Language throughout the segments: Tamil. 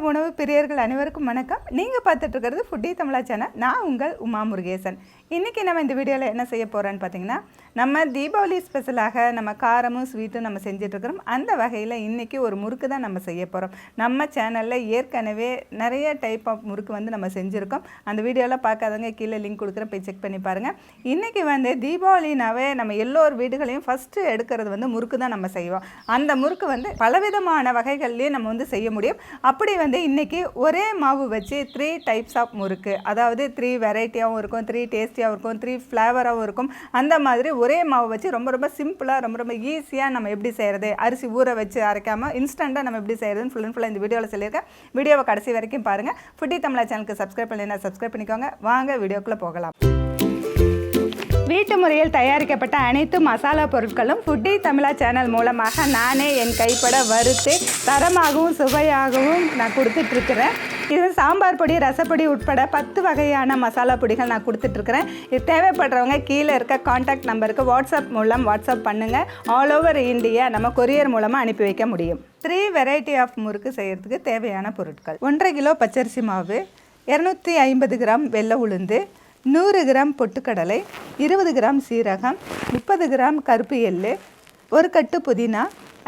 உணவு பிரியர்கள் அனைவருக்கும் வணக்கம். நீங்கள் பார்த்துட்டு இருக்கிறது ஃபுட்டி தமிழா சேனல். நான் உங்கள் உமா முருகேசன். இன்றைக்கி நம்ம இந்த வீடியோவில் என்ன செய்ய போகிறோன்னு பார்த்தீங்கன்னா, நம்ம தீபாவளி ஸ்பெஷலாக நம்ம காரமும் ஸ்வீட்டும் நம்ம செஞ்சிட்ருக்கிறோம். அந்த வகையில் இன்றைக்கி ஒரு முறுக்கு தான் நம்ம செய்ய போகிறோம். நம்ம சேனலில் ஏற்கனவே நிறைய டைப் ஆஃப் முறுக்கு வந்து நம்ம செஞ்சுருக்கோம். அந்த வீடியோலாம் பார்க்காதவங்க கீழே லிங்க் கொடுக்குறேன், போய் செக் பண்ணி பாருங்கள். இன்றைக்கி வந்து தீபாவளினாவே நம்ம எல்லோரு வீடுகளையும் ஃபஸ்ட்டு எடுக்கிறது வந்து முறுக்கு தான் நம்ம செய்வோம். அந்த முறுக்கு வந்து பலவிதமான வகைகள்லேயும் நம்ம வந்து செய்ய முடியும். அப்படி வந்து இன்றைக்கி ஒரே மாவு வச்சு 3 டைப்ஸ் ஆஃப் முறுக்கு, அதாவது 3 வெரைட்டியாகவும் இருக்கும், 3 டேஸ்டியாகவும் இருக்கும், 3 ஃப்ளேவராகவும் இருக்கும். அந்த மாதிரி ஒரே மாவு வச்சு ரொம்ப சிம்பிளாக ரொம்ப ஈஸியாக நம்ம எப்படி செய்கிறது, அரிசி ஊற வச்சு அரைக்காமல் இன்ஸ்டண்ட்டாக நம்ம எப்படி செய்கிறதுன்னு ஃபுல்லாக இந்த வீடியோவில் சொல்லியிருக்கேன். வீடியோவை கடைசி வரைக்கும் பாருங்கள். ஃபுட்டி தமிழா சேனலுக்கு சப்ஸ்கிரைப் பண்ணலைன்னா சப்ஸ்கிரைப் பண்ணிக்கோங்க. வாங்க வீடியோக்குள்ளே போகலாம். வீட்டு முறையில் தயாரிக்கப்பட்ட அனைத்து மசாலா பொருட்களும் ஃபுட்டி தமிழா சேனல் மூலமாக நானே என் கைப்பட வறுத்து தரமாகவும் சுவையாகவும் நான் கொடுத்துட்ருக்கிறேன். இது சாம்பார் பொடி, ரசப்பொடி உட்பட 10 வகையான மசாலா பொடிகள் நான் கொடுத்துட்ருக்கிறேன். இது தேவைப்படுறவங்க கீழே இருக்க காண்டாக்ட் நம்பருக்கு வாட்ஸ்அப் மூலம் வாட்ஸ்அப் பண்ணுங்கள். ஆல் ஓவர் இந்தியா நம்ம கொரியர் மூலமாக அனுப்பி வைக்க முடியும். 3 வெரைட்டி ஆஃப் முறுக்கு செய்கிறதுக்கு தேவையான பொருட்கள்: 1.5 கிலோ பச்சரிசி மாவு, 250 கிராம் வெள்ளை உளுந்து, 100 கிராம் பொட்டுக்கடலை, 20 கிராம் சீரகம், 30 கிராம் கருப்பு எள்ளு, 1 கட்டு புதினா,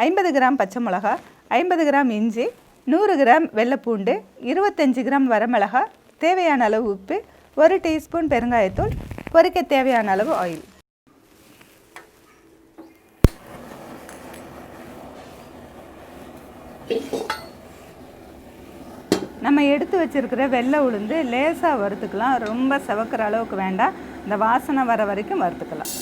50 கிராம் பச்சை மிளகா, 50 கிராம் இஞ்சி, 100 கிராம் வெள்ளைப்பூண்டு, 25 கிராம் வரமிளகா, தேவையான அளவு உப்பு, 1 டீஸ்பூன் பெருங்காயத்தூள், பொரிக்க தேவையான அளவு ஆயில். நம்ம எடுத்து வச்சுருக்கிற வெள்ளை உளுந்து லேசாக வறுத்துக்கலாம். ரொம்ப செவக்கிற அளவுக்கு வேண்டாம், இந்த வாசனை வர வரைக்கும் வறுத்துக்கலாம்.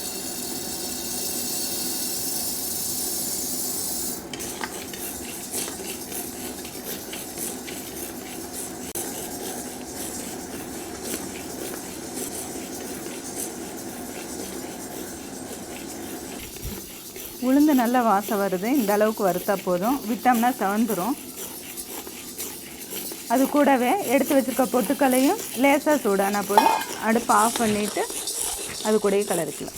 உளுந்து நல்லா வாசம் வருது, இந்த அளவுக்கு வறுத்தா போதும். விட்டோம்னா செவந்துடும். அது கூடவே எடுத்து வச்சுருக்க பொட்டுக்களையும் லேசாக சூடான போதும் அடுப்பு ஆஃப் பண்ணிவிட்டு அது கூடயே கலரிக்கலாம்.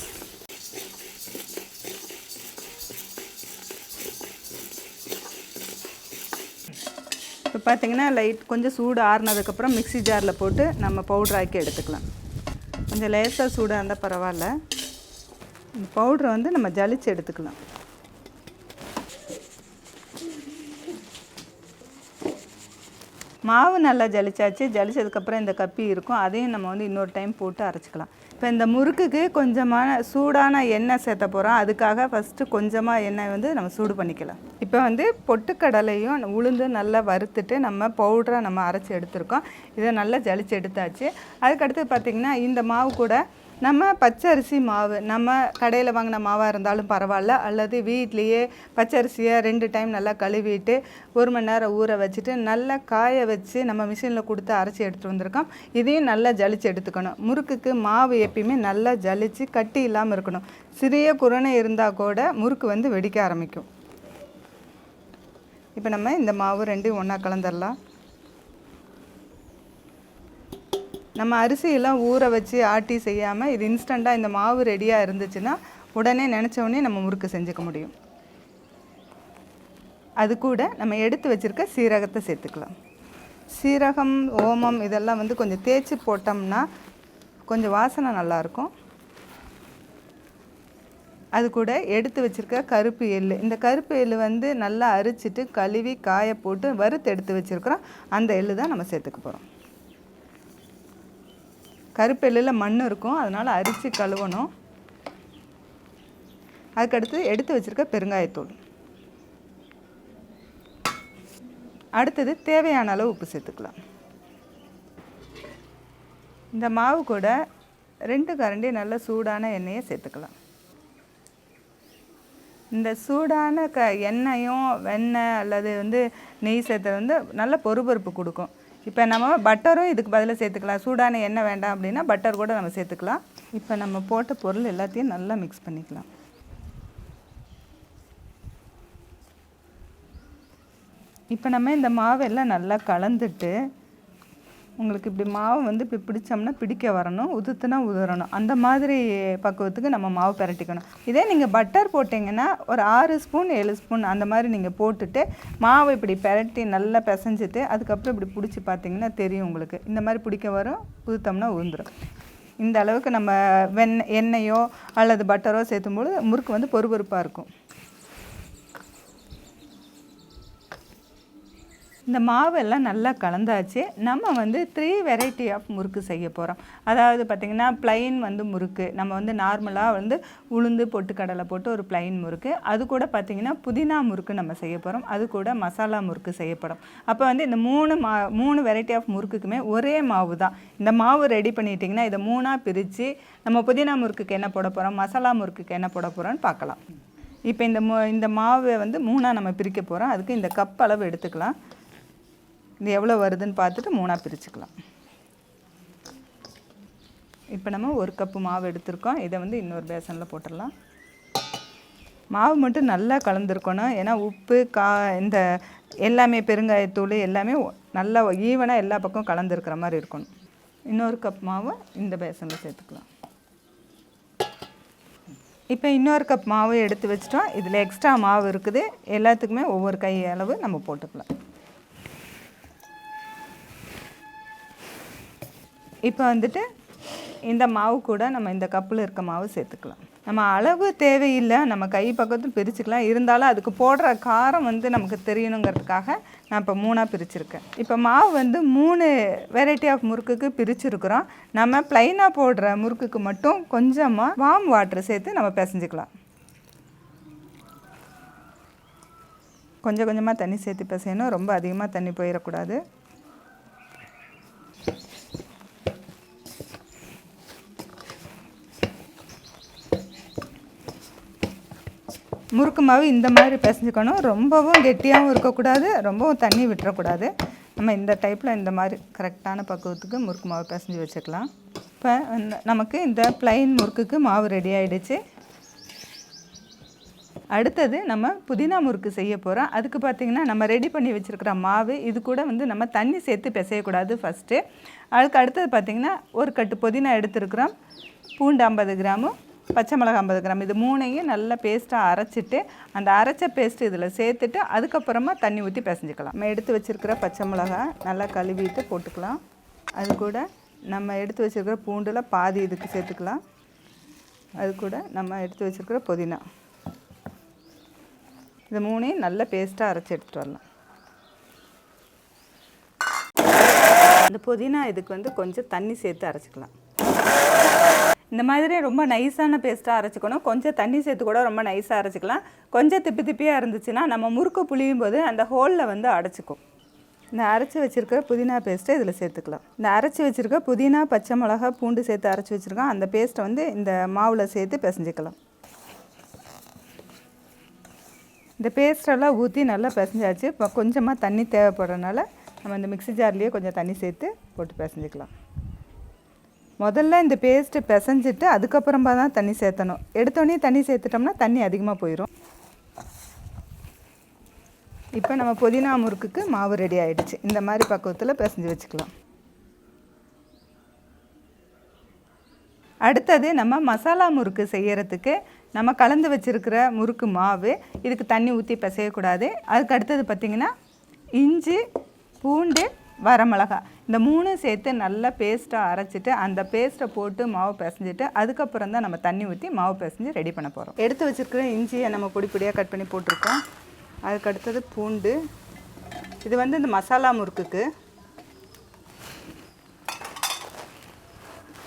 இப்போ பார்த்திங்கன்னா லைட் கொஞ்சம் சூடு ஆறுனதுக்கப்புறம் மிக்ஸி ஜாரில் போட்டு நம்ம பவுட்ரு ஆக்கி எடுத்துக்கலாம். கொஞ்சம் லேசாக சூடாக இருந்தால் பரவாயில்ல. இந்த பவுட்ரை வந்து நம்ம ஜலிச்சு எடுத்துக்கலாம். மாவு நல்லா ஜலிச்சாச்சு. ஜலிச்சதுக்கப்புறம் இந்த கப்பி இருக்கும், அதையும் நம்ம வந்து இன்னொரு டைம் போட்டு அரைச்சிக்கலாம். இப்போ இந்த முறுக்குக்கு கொஞ்சமான சூடான எண்ணெய் சேர்த்த போகிறோம். அதுக்காக ஃபஸ்ட்டு கொஞ்சமாக எண்ணெய் வந்து நம்ம சூடு பண்ணிக்கலாம். இப்போ வந்து பொட்டுக்கடலையும் உளுந்து நல்லா வறுத்துட்டு நம்ம பவுடரை நம்ம அரைச்சி எடுத்துருக்கோம். இதை நல்லா ஜலிச்சு எடுத்தாச்சு. அதுக்கடுத்து பார்த்திங்கன்னா இந்த மாவு கூட நம்ம பச்சரிசி மாவு, நம்ம கடையில் வாங்கின மாவாக இருந்தாலும் பரவாயில்ல, அல்லது வீட்லேயே பச்சரிசியை 2 டைம் நல்லா கழுவிட்டு 1 மணி நேரம் ஊற வச்சுட்டு நல்லா காய வச்சு நம்ம மிஷினில் கொடுத்து அரைச்சி எடுத்துகிட்டு வந்திருக்கோம். இதையும் நல்லா ஜலிச்சு எடுத்துக்கணும். முறுக்குக்கு மாவு எப்பயுமே நல்லா ஜலிச்சு கட்டி இல்லாமல் இருக்கணும். சிறிய குரணை இருந்தால் கூட முறுக்கு வந்து வெடிக்க ஆரம்பிக்கும். இப்போ நம்ம இந்த மாவு 2 ஒன்றா கலந்துடலாம். நம்ம அரிசியெல்லாம் ஊற வச்சு ஆட்டி செய்யாமல் இது இன்ஸ்டண்ட்டாக இந்த மாவு ரெடியாக இருந்துச்சுன்னா உடனே நினச்ச உடனே நம்ம முறுக்கு செஞ்சுக்க முடியும். அது கூட நம்ம எடுத்து வச்சுருக்க சீரகத்தை சேர்த்துக்கலாம். சீரகம், ஓமம் இதெல்லாம் வந்து கொஞ்சம் தேய்ச்சி போட்டோம்னா கொஞ்சம் வாசனை நல்லாயிருக்கும். அது கூட எடுத்து வச்சுருக்க கருப்பு எள்ளு, இந்த கருப்பு எள்ளு வந்து நல்லா அரிச்சிட்டு கழுவி காய போட்டு வறுத்து எடுத்து வச்சுருக்கிறோம். அந்த எள்ளு தான் நம்ம சேர்த்துக்க போகிறோம். கருப்பு எள்ளில் மண் இருக்கும், அதனால் அரிச்சு கழுவணும். அதுக்கடுத்து எடுத்து வச்சுருக்க பெருங்காயத்தூள், அடுத்தது தேவையான அளவு உப்பு சேர்த்துக்கலாம். இந்த மாவு கூட 2 கரண்டி நல்ல சூடான எண்ணெயை சேர்த்துக்கலாம். இந்த சூடான எண்ணெயும் வெண்ணெய் அல்லது வந்து நெய் சேர்த்து வந்து நல்ல பொறுபொறுப்பு கொடுக்கும். இப்போ நம்ம பட்டரும் இதுக்கு பதிலாக சேர்த்துக்கலாம். சூடான எண்ணெய் வேண்டாம் அப்படின்னா பட்டர் கூட நம்ம சேர்த்துக்கலாம். இப்போ நம்ம போட்ட பொருள் எல்லாத்தையும் நல்லா மிக்ஸ் பண்ணிக்கலாம். இப்போ நம்ம இந்த மாவெல்லாம் நல்லா கலந்துட்டு உங்களுக்கு இப்படி மாவு வந்து இப்படி பிடிச்சோம்னா பிடிக்க வரணும், உதுத்துனா உதறணும். அந்த மாதிரி பக்குவத்துக்கு நம்ம மாவு பிரட்டிக்கணும். இதே நீங்கள் பட்டர் போட்டிங்கன்னா ஒரு 6 ஸ்பூன் 7 ஸ்பூன் அந்த மாதிரி நீங்கள் போட்டுட்டு மாவை இப்படி பிரட்டி நல்லா பிசைஞ்சிட்டு அதுக்கப்புறம் இப்படி பிடிச்சி பார்த்தீங்கன்னா தெரியும் உங்களுக்கு. இந்த மாதிரி பிடிக்க வரும், உதுத்தோம்னா உழுந்துடும். இந்த அளவுக்கு நம்ம எண்ணெயோ அல்லது பட்டரோ சேர்த்தும்போது முறுக்கு வந்து பொறுபொறுப்பாக இருக்கும். இந்த மாவெல்லாம் நல்லா கலந்தாச்சு. நம்ம வந்து 3 வெரைட்டி ஆஃப் முறுக்கு செய்ய போகிறோம். அதாவது பார்த்திங்கன்னா ப்ளைன் வந்து முறுக்கு, நம்ம வந்து நார்மலாக வந்து உளுந்து பொட்டுக்கடலை போட்டு ஒரு ப்ளைன் முறுக்கு, அது கூட பார்த்திங்கன்னா புதினா முறுக்கு நம்ம செய்ய போகிறோம், அது கூட மசாலா முறுக்கு செய்யப்படும். அப்போ வந்து இந்த 3 வெரைட்டி ஆஃப் முறுக்குக்குமே ஒரே மாவு தான். இந்த மாவு ரெடி பண்ணிட்டிங்கன்னா இதை 3ஆக பிரித்து நம்ம புதினா முறுக்குக்கு என்ன போட போகிறோம், மசாலா முறுக்குக்கு என்ன போட போகிறோம்னு பார்க்கலாம். இப்போ இந்த மாவை வந்து 3ஆக நம்ம பிரிக்க போகிறோம். அதுக்கு இந்த கப் அளவு எடுத்துக்கலாம். இது எவ்வளோ வருதுன்னு பார்த்துட்டு 3ஆக பிரிச்சுக்கலாம். இப்போ நம்ம 1 கப்பு மாவு எடுத்துருக்கோம். இதை வந்து இன்னொரு பேசனில் போட்டுடலாம். மாவு மட்டும் நல்லா கலந்துருக்கணும். ஏன்னா உப்பு இந்த எல்லாமே பெருங்காயத்தூள் எல்லாமே நல்லா ஈவனாக எல்லா பக்கம் கலந்துருக்கிற மாதிரி இருக்கணும். இன்னொரு கப் மாவு இந்த பேசனில் சேர்த்துக்கலாம். இப்போ இன்னொரு கப் மாவு எடுத்து வச்சிட்டோம். இதில் எக்ஸ்ட்ரா மாவு இருக்குது. எல்லாத்துக்குமே ஒவ்வொரு கை அளவு நம்ம போட்டுக்கலாம். இப்போ வந்துட்டு இந்த மாவு கூட நம்ம இந்த கப்பில் இருக்க மாவு சேர்த்துக்கலாம். நம்ம அளவு தேவையில்லை, நம்ம கை பக்கத்தும் பிரிச்சுக்கலாம். இருந்தாலும் அதுக்கு போடுற காரம் வந்து நமக்கு தெரியணுங்கிறதுக்காக நான் இப்போ 3ஆக பிரிச்சுருக்கேன். இப்போ மாவு வந்து 3 வெரைட்டி ஆஃப் முறுக்குக்கு பிரிச்சுருக்குறோம். நம்ம ப்ளைனாக போடுற முறுக்குக்கு மட்டும் கொஞ்சமாக வார்ம் வாட்டர் சேர்த்து நம்ம பிசைஞ்சிக்கலாம். கொஞ்சம் கொஞ்சமாக தண்ணி சேர்த்து பிசையணும், ரொம்ப அதிகமாக தண்ணி போயிடக்கூடாது. முறுக்கு மாவு இந்த மாதிரி பிசைஞ்சிக்கணும். ரொம்பவும் கெட்டியாகவும் இருக்கக்கூடாது, ரொம்பவும் தண்ணி விட்டுறக்கூடாது. நம்ம இந்த டைப்பில் இந்த மாதிரி கரெக்டான பக்குவத்துக்கு முறுக்கு மாவு பிசைஞ்சு வச்சுக்கலாம். இப்போ நமக்கு இந்த ப்ளைன் முறுக்குக்கு மாவு ரெடி ஆகிடுச்சு. அடுத்தது நம்ம புதினா முறுக்கு செய்ய போகிறோம். அதுக்கு பார்த்திங்கன்னா நம்ம ரெடி பண்ணி வச்சுருக்கிற மாவு இது கூட வந்து நம்ம தண்ணி சேர்த்து பிசையக்கூடாது ஃபஸ்ட்டு. அதுக்கு அடுத்தது பார்த்திங்கன்னா ஒரு கட்டு புதினா எடுத்துருக்குறோம், பூண்டு 50 கிராமு, பச்சை மிளகாய் 50 கிராம், இது 3ஐயும் நல்லா பேஸ்ட்டாக அரைச்சிட்டு அந்த அரைச்ச பேஸ்ட்டு இதில் சேர்த்துட்டு அதுக்கப்புறமா தண்ணி ஊற்றி பிசைஞ்சிக்கலாம். நம்ம எடுத்து வச்சுருக்கிற பச்சை மிளகாய் நல்லா கழுவிட்டு போட்டுக்கலாம். அது கூட நம்ம எடுத்து வச்சுருக்கிற பூண்டில் பாதி இதுக்கு சேர்த்துக்கலாம். அது கூட நம்ம எடுத்து வச்சுருக்கிற புதினா, இது 3ஐயும் நல்லா பேஸ்ட்டாக அரைச்சி எடுத்துகிட்டு வரலாம். இந்த புதினா இதுக்கு வந்து கொஞ்சம் தண்ணி சேர்த்து அரைச்சிக்கலாம். இந்த மாதிரி ரொம்ப நைஸான பேஸ்ட்டாக அரைச்சிக்கணும். கொஞ்சம் தண்ணி சேர்த்து கூட ரொம்ப நைஸாக அரைச்சிக்கலாம். கொஞ்சம் திப்பி திப்பியாக இருந்துச்சுன்னா நம்ம முறுக்கு புளியும் போது அந்த ஹோலில் வந்து அடைச்சிக்கும். இந்த அரைச்சி வச்சுருக்க புதினா பேஸ்ட்டை இதில் சேர்த்துக்கலாம். இந்த அரைச்சி வச்சுருக்க புதினா பச்சை மிளகா பூண்டு சேர்த்து அரைச்சி வச்சுருக்கோம். அந்த பேஸ்ட்டை வந்து இந்த மாவில் சேர்த்து பிசைஞ்சிக்கலாம். இந்த பேஸ்ட்டெல்லாம் ஊற்றி நல்லா பிசைஞ்சாச்சு. இப்போ கொஞ்சமாக தண்ணி தேவைப்படுறதுனால நம்ம இந்த மிக்ஸி ஜார்லேயே கொஞ்சம் தண்ணி சேர்த்து போட்டு பிசைஞ்சிக்கலாம். முதல்ல இந்த பேஸ்ட்டு பிசைஞ்சிட்டு அதுக்கப்புறமா தான் தண்ணி சேர்த்தணும். எடுத்தோடனே தண்ணி சேர்த்துட்டோம்னா தண்ணி அதிகமாக போயிடும். இப்போ நம்ம புதினா முறுக்குக்கு மாவு ரெடி ஆகிடுச்சு. இந்த மாதிரி பக்குவத்தில் பிசைஞ்சு வச்சுக்கலாம். அடுத்தது நம்ம மசாலா முறுக்கு செய்கிறதுக்கு நம்ம கலந்து வச்சுருக்கிற முறுக்கு மாவு இதுக்கு தண்ணி ஊற்றி பிசையக்கூடாது. அதுக்கு அடுத்தது பார்த்திங்கன்னா இஞ்சி, பூண்டு, வரமிளகாய் இந்த 3 சேர்த்து நல்லா பேஸ்ட்டாக அரைச்சிட்டு அந்த பேஸ்ட்டை போட்டு மாவு பிசைஞ்சிட்டு அதுக்கப்புறம் தான் நம்ம தண்ணி ஊற்றி மாவு பிசைஞ்சு ரெடி பண்ண போகிறோம். எடுத்து வச்சுருக்கிற இஞ்சியை நம்ம பொடி பொடியாக கட் பண்ணி போட்டிருக்கோம். அதுக்கு அடுத்தது பூண்டு, இது வந்து இந்த மசாலா முறுக்குக்கு.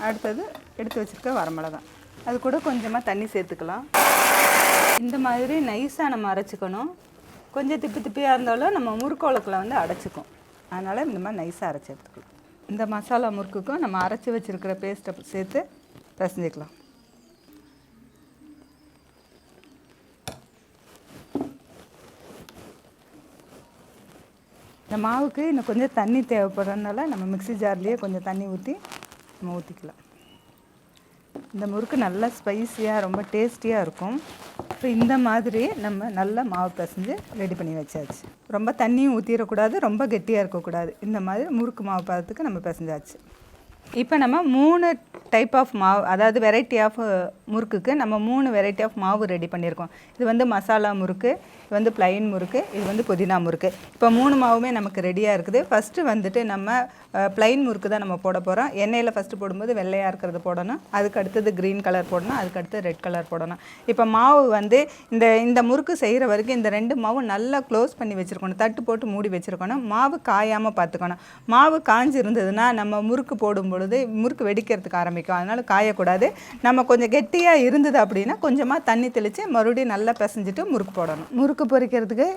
அடுத்தது எடுத்து வச்சுருக்க வரமிளகாய், அது கூட கொஞ்சமாக தண்ணி சேர்த்துக்கலாம். இந்த மாதிரி நைஸாக நம்ம அரைச்சிக்கணும். கொஞ்சம் திப்பி திப்பியாக இருந்தாலும் நம்ம முறுக்கோளத்தில் வந்து அடைச்சிக்கும். அதனால் இந்த மாதிரி நைஸாக அரைச்சி எடுத்துக்கலாம். இந்த மசாலா முறுக்குக்கும் நம்ம அரைச்சி வச்சுருக்கிற பேஸ்ட்டை சேர்த்து பிசைஞ்சிக்கலாம். இந்த மாவுக்கு இன்னும் கொஞ்சம் தண்ணி தேவைப்படுறதுனால நம்ம மிக்ஸி ஜார்லேயே கொஞ்சம் தண்ணி ஊற்றி நம்ம ஊற்றிக்கலாம். இந்த முறுக்கு நல்லா ஸ்பைஸியாக ரொம்ப டேஸ்டியாக இருக்கும். இப்போ இந்த மாதிரி நம்ம நல்லா மாவு பிசைஞ்சு ரெடி பண்ணி வச்சாச்சு. ரொம்ப தண்ணியும் ஊற்றிடக்கூடாது, ரொம்ப கெட்டியாக இருக்கக்கூடாது. இந்த மாதிரி முறுக்கு மாவு பதத்துக்கு நம்ம பிசைஞ்சாச்சு. இப்போ நம்ம 3 டைப் ஆஃப் மாவு, அதாவது வெரைட்டி ஆஃப் முறுக்குக்கு நம்ம 3 வெரைட்டி ஆஃப் மாவு ரெடி பண்ணியிருக்கோம். இது வந்து மசாலா முறுக்கு, இது வந்து ப்ளைன் முறுக்கு, இது வந்து புதினா முறுக்கு. இப்போ 3 மாவுமே நமக்கு ரெடியாக இருக்குது. ஃபஸ்ட்டு வந்துட்டு நம்ம ப்ளைன் முறுக்கு தான் நம்ம போட போகிறோம். எண்ணெயில் ஃபஸ்ட்டு போடும்போது வெள்ளையாக இருக்கிறது போடணும், அதுக்கு அடுத்தது க்ரீன் கலர் போடணும், அதுக்கு அடுத்து ரெட் கலர் போடணும். இப்போ மாவு வந்து இந்த முறுக்கு செய்கிற வரைக்கும் இந்த 2 மாவும் நல்லா க்ளோஸ் பண்ணி வச்சுருக்கணும், தட்டு போட்டு மூடி வச்சுருக்கணும். மாவு காயாமல் பார்த்துக்கணும். மாவு காஞ்சி இருந்ததுன்னா நம்ம முறுக்கு போடும்பொழுது முறுக்கு வெடிக்கிறதுக்கு ஆரம்பிக்கும். அதனால் காயக்கூடாது. நம்ம கொஞ்சம் கெட்டியாக இருந்தது அப்படின்னா கொஞ்சமாக தண்ணி தெளித்து மறுபடியும் நல்லா பிசைஞ்சிட்டு முறுக்கு போடணும். முறுக்கு பொரிக்கிறதுக்கு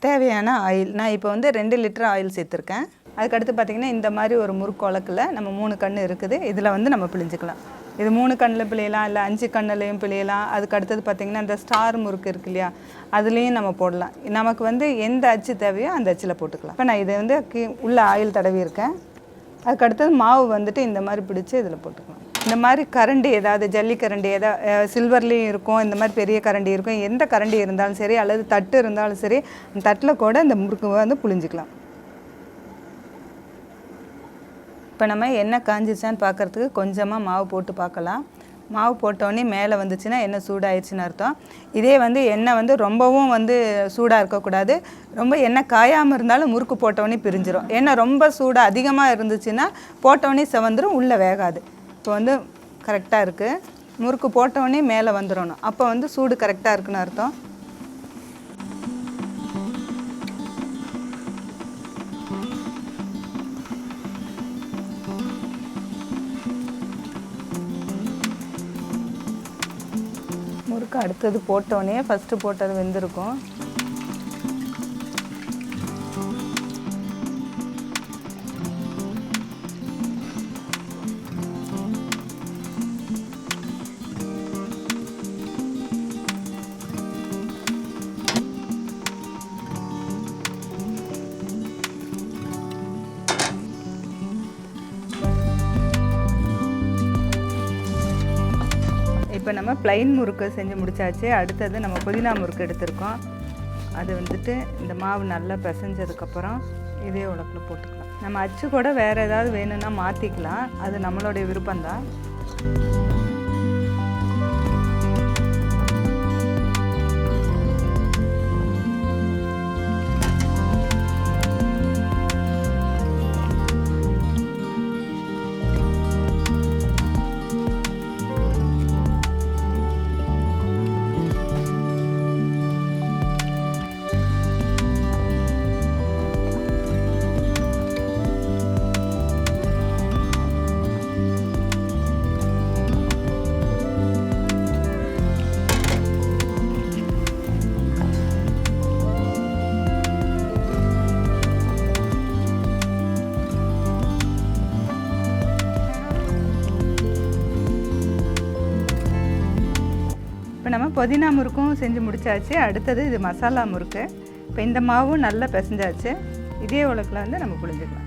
தேவையான ஆயில் நான் இப்போ வந்து 2 லிட்டர் ஆயில் சேர்த்துருக்கேன். அதுக்கடுத்து பார்த்திங்கன்னா இந்த மாதிரி ஒரு முறுக்கு உலக்கில் நம்ம 3 கன்று இருக்குது, இதில் வந்து நம்ம பிழிஞ்சிக்கலாம். இது 3 கண்ணில் பிழியலாம், இல்லை 5 கண்ணிலையும் பிழியலாம். அதுக்கு அடுத்தது பார்த்திங்கன்னா இந்த ஸ்டார் முறுக்கு இருக்கு இல்லையா, அதுலேயும் நம்ம போடலாம். நமக்கு வந்து எந்த அச்சு தேவையோ அந்த அச்சில் போட்டுக்கலாம். இப்போ நான் இதை வந்து உள்ள ஆயில் தடவி இருக்கேன். அதுக்கு அடுத்தது மாவு வந்துட்டு இந்த மாதிரி பிடிச்சி இதில் போட்டுக்கலாம். இந்த மாதிரி கரண்டி, ஏதாவது ஜல்லி கரண்டி, ஏதாவது சில்வர்லேயும் இருக்கும், இந்த மாதிரி பெரிய கரண்டி இருக்கும், எந்த கரண்டி இருந்தாலும் சரி, அல்லது தட்டு இருந்தாலும் சரி, அந்த தட்டில் கூட இந்த முறுக்கு வந்து புழிஞ்சிக்கலாம். இப்போ நம்ம எண்ணெய் காஞ்சிச்சான்னு பார்க்குறதுக்கு கொஞ்சமாக மாவு போட்டு பார்க்கலாம். மாவு போட்டோடனே மேலே வந்துச்சுன்னா எண்ணெய் சூடாகிடுச்சின்னு அர்த்தம். இதே வந்து எண்ணெய் வந்து ரொம்பவும் வந்து சூடாக இருக்கக்கூடாது, ரொம்ப எண்ணெய் காயாமல் இருந்தாலும் முறுக்கு போட்டோடனே பிரிஞ்சிடும். எண்ணெய் ரொம்ப சூடாக அதிகமாக இருந்துச்சுன்னா போட்டோடனே செவந்துடும், உள்ளே வேகாது. இப்போ வந்து கரெக்டாக இருக்குது. முறுக்கு போட்டோடனே மேலே வந்துடணும், அப்போ வந்து சூடு கரெக்டாக இருக்குன்னு அர்த்தம். முறுக்கு அடுத்தது போட்டோடனே ஃபஸ்ட்டு போட்டது வெந்திருக்கும். இப்போ நம்ம ப்ளைன் முறுக்கு செஞ்சு முடிச்சாச்சு. அடுத்தது நம்ம புதினா முறுக்கு எடுத்திருக்கோம். அது வந்துட்டு இந்த மாவு நல்லா பிசைஞ்சதுக்கப்புறம் இதே உலக்கில் போட்டுக்கலாம். நம்ம அச்சு கூட வேறு ஏதாவது வேணும்னா மாற்றிக்கலாம், அது நம்மளுடைய விருப்பம்தான். இப்போ நம்ம புதினா முறுக்கும் செஞ்சு முடிச்சாச்சு. அடுத்தது இது மசாலா முறுக்கு. இப்போ இந்த மாவும் நல்லா பிசைஞ்சாச்சு. இதே உலக்கில் வந்து நம்ம புழிஞ்சிக்கலாம்.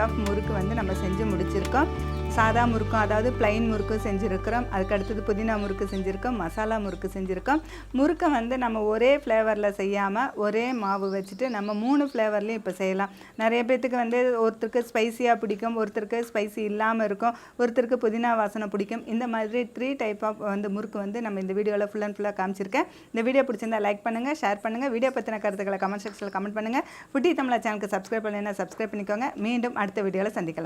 ஆஃப் முறுக்கு வந்து நம்ம செஞ்சு முடிச்சிருக்கோம். சாதா முறுக்கும் அதாவது பிளைன் முறுக்கும் செஞ்சுருக்கிறோம். அதுக்கு அடுத்தது புதினா முறுக்கு செஞ்சுருக்கோம், மசாலா முறுக்கு செஞ்சுருக்கோம். முறுக்கை வந்து நம்ம ஒரே ஃப்ளேவரில் செய்யாமல் ஒரே மாவு வச்சுட்டு நம்ம 3 ஃப்ளேவர்லேயும் இப்போ செய்யலாம். நிறைய பேர்த்துக்கு வந்து ஒருத்தருக்கு ஸ்பைசியாக பிடிக்கும், ஒருத்தருக்கு ஸ்பைசி இல்லாமல் இருக்கும், ஒருத்தருக்கு புதினா வாசனை பிடிக்கும். இந்த மாதிரி 3 டைப் ஆஃப் வந்து முறுக்கு வந்து நம்ம இந்த வீடியோவில் ஃபுல் அண்ட் ஃபுல்லாக காமிச்சிருக்கேன். இந்த வீடியோ பிடிச்சிருந்தா லைக் பண்ணுங்கள், ஷேர் பண்ணுங்கள். வீடியோ பற்றின கருத்துக்களை கமெண்ட் செக்ஷனில் கமெண்ட் பண்ணுங்கள். ஃபுட்டி தமிழா சேனலுக்கு சப்ஸ்கிரைப் பண்ணலைன்னா சப்ஸ்கிரைப் பண்ணிக்கோங்க. மீண்டும் அடுத்த வீடியோவில் சந்திக்கலாம்.